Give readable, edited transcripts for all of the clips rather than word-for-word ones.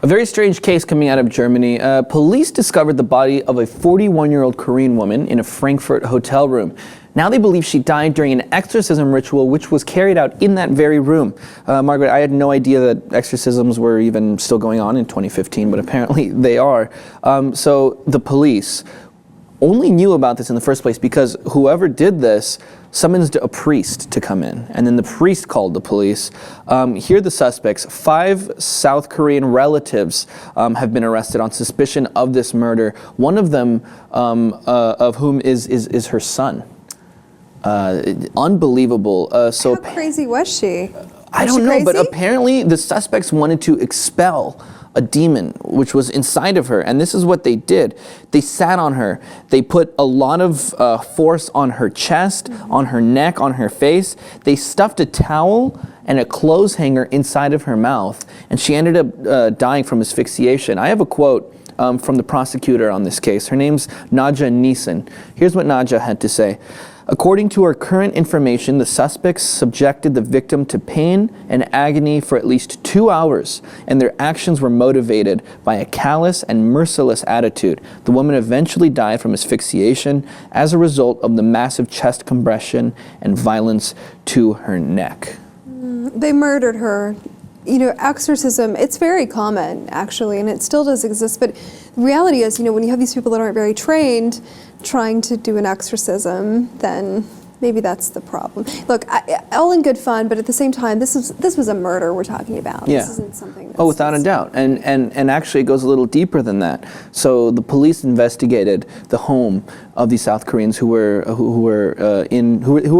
A very strange case coming out of Germany. Police discovered the body of a 41-year-old Korean woman in a Frankfurt hotel room. Now they believe she died during an exorcism ritual which was carried out in that very room. Margaret, I had no idea that exorcisms were even still going on in 2015, but apparently they are. So the police only knew about this in the first place because whoever did this summoned a priest to come in, and then the priest called the police. Here are the suspects. 5 South Korean relatives have been arrested on suspicion of this murder. One of them, of whom is her son. Unbelievable. How crazy was she? I don't know, but apparently the suspects wanted to expel a demon which was inside of her, and this is what they did. They sat on her. They put a lot of force on her chest, on her neck, on her face. They stuffed a towel and a clothes hanger inside of her mouth, and she ended up dying from asphyxiation. I have a quote from the prosecutor on this case. Her name's Nadja Neeson. Here's what Nadja had to say. According to our current information, the suspects subjected the victim to pain and agony for at least 2 hours, and their actions were motivated by a callous and merciless attitude. The woman eventually died from asphyxiation as a result of the massive chest compression and violence to her neck. They murdered her. You know, exorcism, it's very common, actually, and it still does exist, but the reality is, you know, when you have these people that aren't very trained trying to do an exorcism, then maybe that's the problem. Look, all in good fun, but at the same time, this was a murder we're talking about. Yeah. This isn't something that's... Oh, without a doubt. And actually it goes a little deeper than that. So the police investigated the home of these South Koreans who were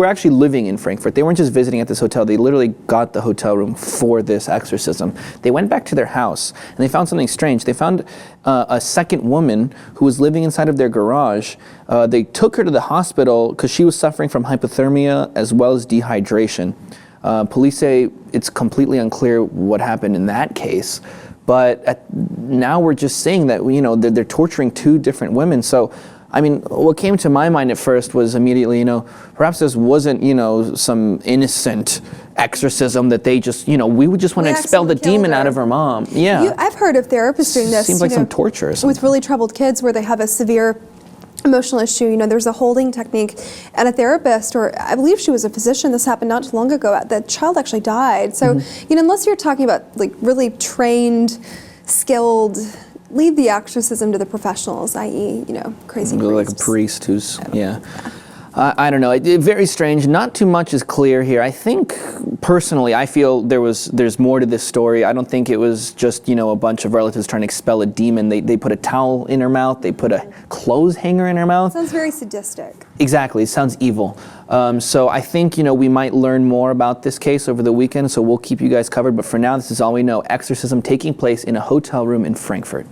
actually living in Frankfurt. They weren't just visiting at this hotel. They literally got the hotel room for this exorcism. They went back to their house and they found something strange. They found a second woman who was living inside of their garage. They took her to the hospital because she was suffering from hypothermia as well as dehydration. Police say it's completely unclear what happened in that case, but now we're just saying that, you know, they're torturing 2 different women. So, I mean, what came to my mind at first was immediately, you know, perhaps this wasn't, you know, some innocent exorcism that they just, you know, we would just want to expel the demon out of her mom. Yeah. I've heard of therapists doing this. Seems like some torture or something. With really troubled kids where they have a severe emotional issue. You know, there's a holding technique, and a therapist, or I believe she was a physician, this happened not too long ago, the child actually died. So, you know, unless you're talking about like really trained, skilled, leave the exorcism to the professionals, i.e., you know, crazy priests. Like a priest who's, yeah. I don't know. Very strange. Not too much is clear here. I think, personally, I feel there's more to this story. I don't think it was just, you know, a bunch of relatives trying to expel a demon. They put a towel in her mouth. They put a clothes hanger in her mouth. Sounds very sadistic. Exactly. It sounds evil. So I think, you know, we might learn more about this case over the weekend, so we'll keep you guys covered. But for now, this is all we know. Exorcism taking place in a hotel room in Frankfurt.